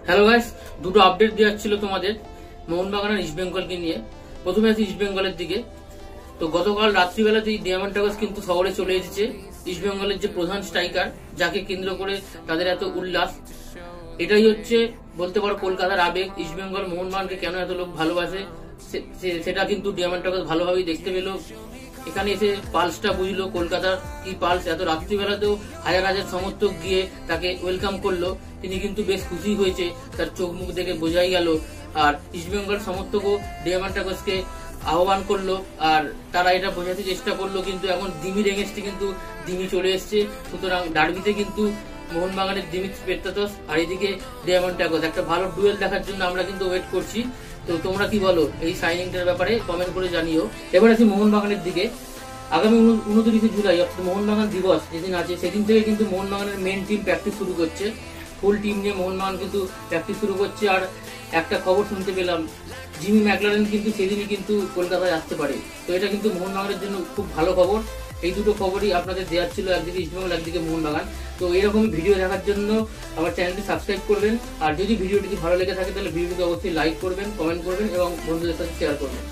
Hello guys, দুটো update দেওয়ার ছিল তোমাদের মোহনবাগান আর ইস্ট বেঙ্গলকে নিয়ে। প্রথমে আছে ইস্ট বেঙ্গলের দিকে। তো গতকাল রাত্রিবেলাতেই ডিয়ামন্ড টাওয়ার্স কিন্তু শহরে চলে এসেছে। ইস্ট বেঙ্গলের যে প্রধান স্ট্রাইকার, যাকে কেন্দ্র করে তাদের এত উল্লাস, এটাই হচ্ছে বলতে পারো কলকাতার আবেগ। ইস্ট বেঙ্গল মোহনবাগানকে কেন এত লোক ভালোবাসে সেটা কিন্তু ডিয়ামন্ড টাওয়ার্স ভালোভাবেই দেখতে পেল। এখানে এসে পালসটা বুঝলো, কলকাতার কি পালস। এত রাত্রিবেলাতেও হাজার হাজার সমর্থক গিয়ে তাকে ওয়েলকাম করলো। তিনি কিন্তু বেশ খুশি হয়েছে, তার চোখ মুখ দেখে বোঝাই গেল। আর ইস্টবেঙ্গল সমর্থকও ডিয়ামন্ড টাওয়ার্সকে আহ্বান করলো, আর তারা এটা বোঝাতে চেষ্টা করলো। কিন্তু এখন দিমির এগেন্স্টে কিন্তু দিমি চলে এসছে। সুতরাং ডার্বিতে কিন্তু মোহনবাগানের দিমিত্রি পেট্রাতস আর এদিকে ডিয়ামন্ড টাওয়ার্স, একটা ভালো ডুয়েল দেখার জন্য আমরা কিন্তু ওয়েট করছি। তো তোমরা কি বলো এই সাইনিংটার ব্যাপারে? কমেন্ট করে জানিও। এবার আসি মোহনবাগানের দিকে। আগামী 29 জুলাই অর্থাৎ মোহনবাগান দিবস যেদিন আছে, সেদিন থেকে কিন্তু মোহনবাগানের মেন টিম প্র্যাকটিস শুরু করছে। ফুল টিম নিয়ে মোহনবাগান কিন্তু প্র্যাকটিস শুরু করছে। আর একটা খবর শুনতে পেলাম, জিমি ম্যাকলারেন কিন্তু সেদিনই কিন্তু কলকাতায় আসতে পারে। তো এটা কিন্তু মোহনবাগানের জন্য খুব ভালো খবর। এই দুটো খবরই আপনাদের দেওয়ার ছিল, একদিকে ইস্টবেঙ্গল একদিকে মোহনবাগান। তো এরকমই ভিডিও দেখার জন্য আমার চ্যানেলটি সাবস্ক্রাইব করবেন। আর যদি ভিডিওটি ভালো লেগে থাকে তাহলে ভিডিওটিকে অবশ্যই লাইক করবেন, কমেন্ট করবেন এবং বন্ধুদের সাথে শেয়ার করবেন।